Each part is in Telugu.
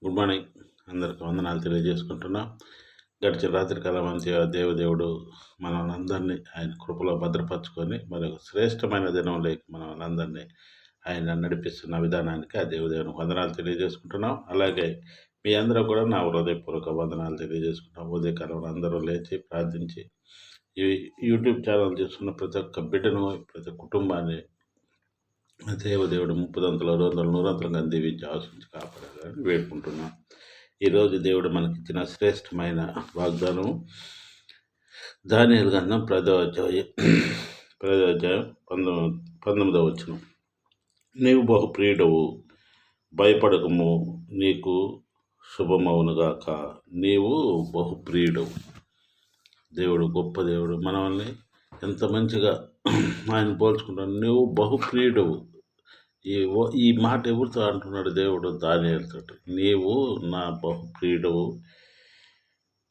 Good morning. అందరికి వందనాలు తెలియజేసుకుంటున్నా. గడిచిన రాత్రి కాలం అంతా దేవదేవుడు మనల్నందరినీ ఆయన కృపలో భద్రపరుచుకొని మరొక శ్రేష్టమైన దినంలోకి మనల్నందరినీ ఆయన నడిపిస్తున్న విధానానికి ఆ దేవదేవునికి వందనాలు తెలియజేసుకుంటున్నాం. అలాగే మీ అందరూ కూడా నా హృదయపూర్వక వందనాలు తెలియజేసుకుంటాం. ఉదయకాలంలో అందరూ లేచి ప్రార్థించి ఈ యూట్యూబ్ ఛానల్ చేసుకున్న ప్రతి ఒక్క బిడ్డను, ప్రతి కుటుంబాన్ని దేవదేవుడు ముప్పుదంతలు, అరవంతలు, నూరంతలుగా దీవించి ఆశించి కాపాడాలని వేడుకుంటున్నాం. ఈరోజు దేవుడు మనకిచ్చిన శ్రేష్టమైన వాగ్దానం దానియేలు గ్రంథం 10వ అధ్యాయం 19వ వచనం. నీవు బహుప్రియుడవు, భయపడకము, నీకు శుభమవునుగాక. నీవు బహుప్రియుడవు. దేవుడు గొప్ప దేవుడు. మనల్ని ఎంత మంచిగా ఆయన పోల్చుకుంటాడు. నువ్వు బహుప్రియుడవు. ఈ మాట ఎవరితో అంటున్నాడు దేవుడు? దానియేలుతో. నీవు నా బహుప్రియుడవు,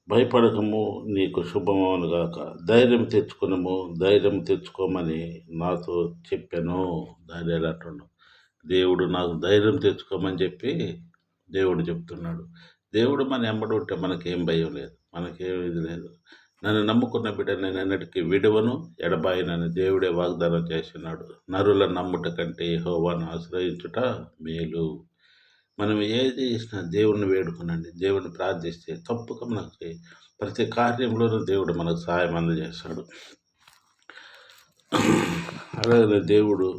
భయపడకము, నీకు శుభమవునుగాక. ధైర్యం తెచ్చుకునము, ధైర్యం తెచ్చుకోమని నాతో చెప్పాను. దానియేలు అంటున్నాడు. దేవుడు నాకు ధైర్యం తెచ్చుకోమని చెప్పి దేవుడు చెప్తున్నాడు. దేవుడు మన ఎంబడి ఉంటే మనకేం భయం లేదు, మనకేం ఇది లేదు. నన్ను నమ్ముకున్న బిడ్డ నేను ఎన్నటికీ విడువను, ఎడబాయనని దేవుడే వాగ్దానం చేస్తున్నాడు. నరుల నమ్ముట కంటే యెహోవాను ఆశ్రయించుట మేలు. మనం ఏది చేసినా దేవుణ్ణి వేడుకునండి, దేవుని ప్రార్థిస్తే తప్పక మనకి ప్రతి కార్యంలోనూ దేవుడు మనకు సహాయం అందజేస్తాడు. అలాగే దేవుడు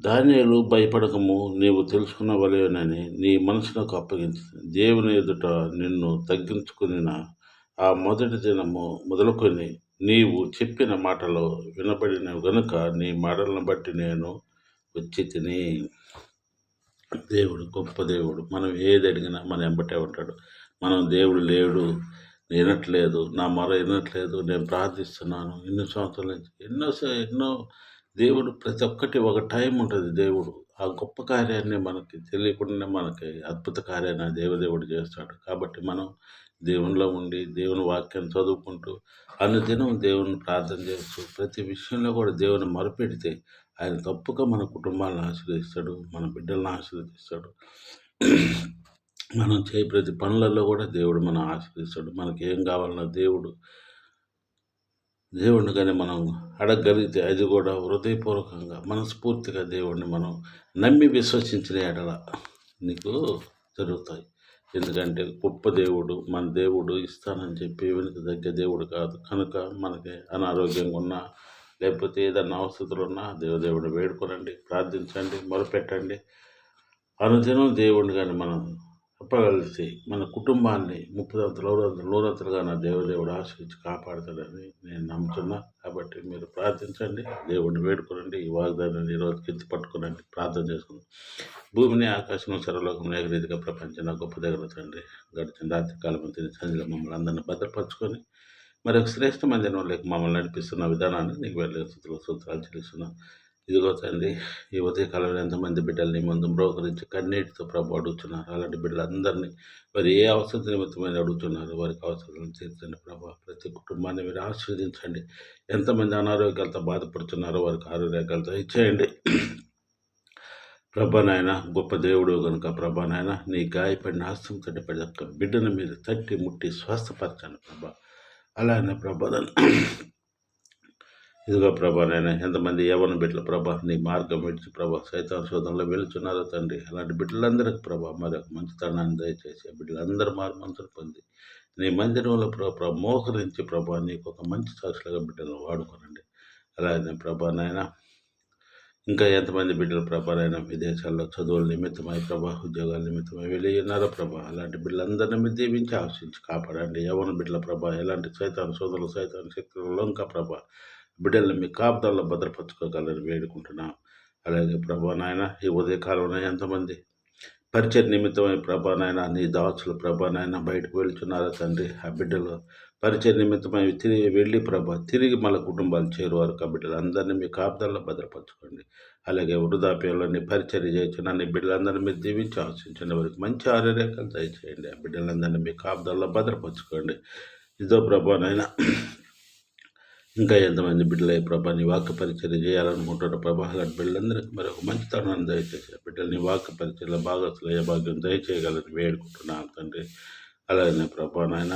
దానియేలు భయపడకము, నీవు తెలుసుకున్న వలెనని నీ మనసునకు అప్పగించింది. దేవుని ఎదుట నిన్ను తగ్గించుకుని ఆ మొదటి దినము మొదలుకొని నీవు చెప్పిన మాటలో వినబడిన గనుక నీ మాటలను బట్టి నేను వచ్చి తిని. దేవుడు గొప్ప దేవుడు. మనం ఏది అడిగినా మన ఎంబటే ఉంటాడు. మనం దేవుడు లేడు, వినట్లేదు, నా మొర వినట్లేదు, నేను ప్రార్థిస్తున్నాను ఎన్ని సంవత్సరాల నుంచి ఎన్నో దేవుడు ప్రతి ఒక్కటి ఒక టైం ఉంటుంది. దేవుడు ఆ గొప్ప కార్యాన్ని మనకి తెలియకుండా మనకి అద్భుత కార్యాన్ని దేవదేవుడు చేస్తాడు. కాబట్టి మనం దేవునిలో ఉండి దేవుని వాక్యాన్ని చదువుకుంటూ అనుదినం దేవుని ప్రార్థన చేస్తూ ప్రతి విషయంలో కూడా దేవుని మొరపెడితే ఆయన తప్పక మన కుటుంబాలను ఆశీర్వదిస్తాడు, మన బిడ్డలను ఆశీర్వదిస్తాడు. మనం చేయ ప్రతి పనులలో కూడా దేవుడు మనం ఆశీర్వదిస్తాడు. మనకి ఏం కావాలన్నా దేవుడిని కానీ మనం అడగగలిగితే అది కూడా హృదయపూర్వకంగా మనస్ఫూర్తిగా దేవుడిని మనం నమ్మి విశ్వసించిన ఎడల నీకు జరుగుతాయి. ఎందుకంటే గొప్ప దేవుడు, మన దేవుడు ఇస్తానని చెప్పి వెనుక తగ్గే దేవుడు కాదు. కనుక మనకి అనారోగ్యంగా ఉన్నా లేకపోతే ఏదన్నా అవసరాలు ఉన్నా దేవుడిని వేడుకోనండి, ప్రార్థించండి, మొరపెట్టండి. అనుదినం దేవుడిని కానీ మనం చెప్పగలిగితే మన కుటుంబాన్ని 30 నూరంతలుగా నా దేవుడు ఆశ్రయించి కాపాడుతాడని నేను నమ్ముతున్నా. కాబట్టి మీరు ప్రార్థించండి, దేవుడిని వేడుకోనండి. ఈ వాగ్దానాన్ని ఈరోజు ఎత్తి పట్టుకోనండి, ప్రార్థన చేసుకుని భూమిని ఆకాశం సర్వలోకం ఏకరీతిగా ప్రపంచం గొప్ప దగ్గర తండ్రి. గడిచిన రాత్రి కాలం సంధిలో మమ్మల్ని అందరినీ భద్రపరచుకొని మరి ఒక శ్రేష్టమైన దినంలోకి మమ్మల్ని నడిపిస్తున్న విధానాన్ని నీకు వెళ్ళే సూత్రాలు చెల్లిస్తున్నాం. ఇదిగో తండ్రి, ఈ ఉదయకాలంలో ఎంతమంది బిడ్డల్ని ముందు బ్రోకరించి కన్నీటితో ప్రభు అడుగుతున్నారు. అలాంటి బిడ్డలందరినీ వారు ఏ అవసరం నిమిత్తమైన అడుగుతున్నారు, వారికి అవసరాలను తీర్చండి ప్రభా. ప్రతి కుటుంబాన్ని మీరు ఆశీర్వదించండి. ఎంతమంది అనారోగ్యాలతో బాధపడుతున్నారో వారికి ఆరోగ్యాలతో ఇచ్చేయండి ప్రభా. నాయన గొప్ప దేవుడు కనుక ప్రభా నాయన నీ గాయపడిన హస్తం తట్టి ప్రతి ఒక్క బిడ్డను మీరు తట్టి ముట్టి స్వస్థపరచండి ప్రభా. అలానే ప్రభా ఇదిగో ప్రభా నాయన ఎంతమంది యవ్వన బిడ్డల ప్రభా నీ మార్గం విడిచి ప్రభా సైతాన్ శోధనలో వెళుతున్నారో తండ్రి. అలాంటి బిడ్డలందరికీ ప్రభా మరి ఒక మంచితనాన్ని దయచేసి బిడ్డలందరూ మారు మనసులు పొంది నీ మందిరంలో ప్రభా మోకరించి ప్రభా నీకు ఒక మంచి సాక్షులుగా బిడ్డలను వాడుకోనండి. అలాగే ప్రభా నాయన ఇంకా ఎంతమంది బిడ్డలు ప్రభానైనా విదేశాల్లో చదువుల నిమిత్తమై ప్రభా ఉద్యోగాల నిమిత్తమై వెళ్ళి ఉన్నారో ప్రభా. అలాంటి బిడ్డలందరినీ మీరు దీవించి ఆశించి కాపాడండి. యవ్వన బిడ్డల ప్రభా ఎలాంటి సైతాన్ సోదరులు సైతాన్ శక్తులలో ఇంకా ప్రభా బిడ్డల్ని మీ కాపుదల్లో భద్రపరచుకోగలని వేడుకుంటున్నాం. అలాగే ప్రభా నాయన ఈ ఉదయకాలంలో ఎంతమంది పరిచయ నిమిత్తమై ప్రభా నాయన నీ దాసులు ప్రభా నాయన బయటకు వెళ్తున్నారో తండ్రి. ఆ బిడ్డలు పరిచయ నిమిత్తమై తిరిగి వెళ్ళి ప్రభా తిరిగి మళ్ళీ కుటుంబాలు చేరువారు. ఆ బిడ్డలందరినీ మీ కాపుదల్లో భద్రపరచుకోండి. అలాగే వృద్ధాప్యంలోని పరిచర్య చేయించిన నీ బిడ్డలందరినీ మీరు దీవించి ఆశించండి. వారికి మంచి ఆరోగ్యాలు దయచేయండి. ఆ బిడ్డలందరినీ మీ కాపుదల్లో భద్రపరచుకోండి. ఇదో ప్రభా నాయన ఇంకా ఎంతమంది బిడ్డలే ప్రభా నీ వాక్య పరిచర్య చేయాలనుకుంటున్న ప్రభా అలాంటి బిడ్డలందరికీ మరి ఒక మంచి తరుణాన్ని దయచేసి బిడ్డలు నీ వాక్య పరిచర్యలో భాగస్వామ్య భాగ్యం దయచేయగలని వేడుకుంటున్నాను తండ్రి. అలాగే ప్రభా నాయన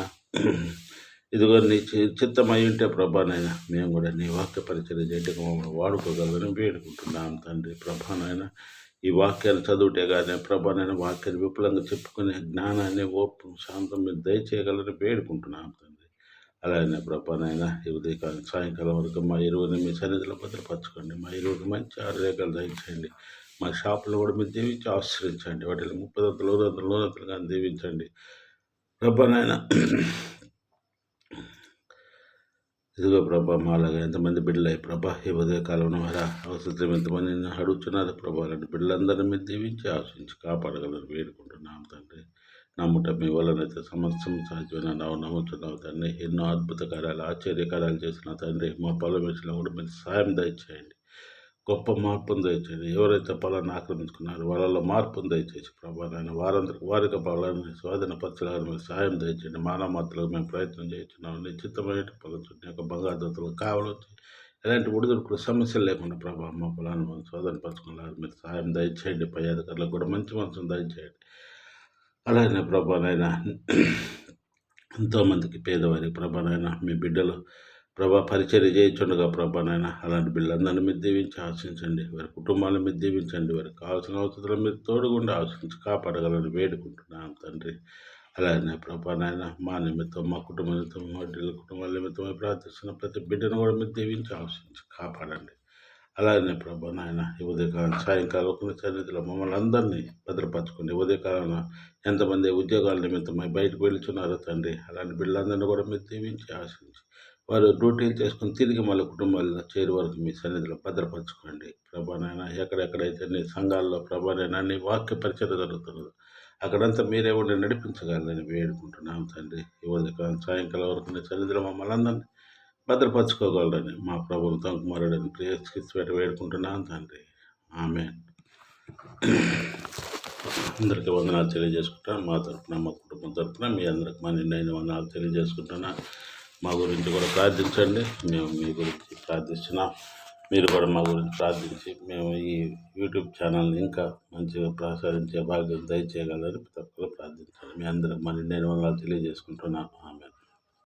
ఇదిగో నీ చిత్తం అయి ఉంటే ప్రభా నాయన మేము కూడా నీ వాక్య పరిచర్య చేయటం మమ్మల్ని వాడుకోగలని వేడుకుంటున్నాం తండ్రి. ప్రభా నాయన ఈ వాక్యాన్ని చదువుటే కానీ ప్రభా నాయన వాక్యాన్ని విపులంగా చెప్పుకునే జ్ఞానాన్ని ఓర్పు శాంతం మీరు దయచేయగలని వేడుకుంటున్నాం తండ్రి. అలాగే ప్రభా నాయన ఈ ఉదయకాలం సాయంకాలం వరకు మా ఇరువుని మీ సన్నిధిలో భద్రపరచుకోండి. మా ఇరువుకి మంచి ఆరోగ్యాలు దయచేయండి. మా షాపులు కూడా మీరు దీవించి ఆశ్రయించండి. వాటిని 30 లోనంతలుగా దీవించండి ప్రభా నాయన. ఇదిగో ప్రభా మాలాగా ఎంతమంది బిడ్డలయ్యి ప్రభా ఈ ఉదయకాలంలో మరి అవసరం ఎంతమంది అడుగుతున్నారు ప్రభా అలాంటి బిడ్డలందరినీ మీరు దీవించి ఆశించి కాపాడగలరు వేడుకుంటున్నాం తండ్రి. నమ్ముట మీ వలనైతే సమస్తం సాధ్యమైన నమ్ముతున్నావు తండ్రి. ఎన్నో అద్భుత కార్యాలు ఆశ్చర్యకార్యాలు చేసిన తండ్రి మా పొలం విషయంలో కూడా మీరు సాయం దయచేయండి. గొప్ప మార్పును దయచేయండి. ఎవరైతే పొలాన్ని ఆక్రమించుకున్నారో వాళ్ళలో మార్పును దయచేసి ప్రభా నాయన వారందరికీ వారికి పొలాన్ని స్వాధీనపరచడానికి మీరు సాయం దయచేయండి. మానవ మాత్రలకు మేము ప్రయత్నం చేస్తున్నాం. నిశ్చితమైన పొలం చుట్టూ యొక్క బంగారుతులు కావాలొచ్చి ఎలాంటి ఒడిదుడుకులు సమస్యలు లేకుండా ప్రభావ మా పొలాన్ని మనం స్వాధీనపరచుకున్నారు మీరు సాయం దయచేయండి. పై అధికారులకు కూడా మంచి మనసును దయచేయండి. అలానే ప్రభానైనా ఎంతోమందికి పేదవారికి ప్రభానైనా మీ బిడ్డలు ప్రభా పరిచర్య చేయించుండగా ప్రభానైనా అలాంటి బిడ్డలందరినీ మీరు దీవించి ఆశించండి. వారి కుటుంబాలను మీరు దీవించండి. వారికి కావాల్సిన అవసరాలు మీరు తోడుగుండా ఆశించి కాపాడగలని వేడుకుంటున్నాను తండ్రి. అలానే ప్రభానైనా మా నిమిత్తం మా కుటుంబ నిమిత్తం మా బిడ్డల కుటుంబాల నిమిత్తమై ప్రార్థిస్తున్న ప్రతి బిడ్డను కూడా మీరు దీవించి ఆశించి కాపాడండి. అలాగే ప్రభా నాయన ఈ ఉదయకాలం సాయంకాలం ఒక సన్నిధిలో మమ్మల్ని అందరినీ భద్రపరచుకోండి. ఉదయకాలం ఎంతమంది ఉద్యోగాల నిమిత్తమై బయటకు వెళ్తున్నారో తండ్రి అలాంటి బిడ్డలందరినీ కూడా మీరు దీవించి ఆశించి వారు డ్యూటీలు చేసుకుని తిరిగి మళ్ళీ కుటుంబాల్లో చేరు వరకు మీ సన్నిధిలో భద్రపరచుకోండి. ప్రభా నాయన ఎక్కడెక్కడైతే నీ సంఘాల్లో ప్రభా నాయన నీ వాక్య పరిచయం జరుగుతున్నదో అక్కడంతా మీరే ఉండి నడిపించగలరని వేడుకుంటున్నాం తండ్రి. ఈ ఉదయకాలం సాయంకాలం వరకు నీ సన్నిధిలో మమ్మల్ని అందరినీ భద్రపరచుకోగలరని మా ప్రభువును తంకుమారుడని ప్రియస్కిస్వేట వేడుకుంటున్నాను తండ్రి. ఆమేన్. అందరికీ వందనాలు తెలియజేసుకుంటాను. మా తరఫున మా కుటుంబం తరఫున మీ అందరికి మా నిండైన వందనాలు తెలియజేసుకుంటున్నా. మా గురించి కూడా ప్రార్థించండి. మేము మీ గురించి ప్రార్థిస్తున్నాం. మీరు కూడా మా గురించి ప్రార్థించి మేము ఈ యూట్యూబ్ ఛానల్ని ఇంకా మంచిగా ప్రసాదించే భాగ్యం దయచేయగలరని తప్పకుండా ప్రార్థించండి. మీ అందరికి మా నిండైన వందనాలు తెలియజేసుకుంటున్నాను.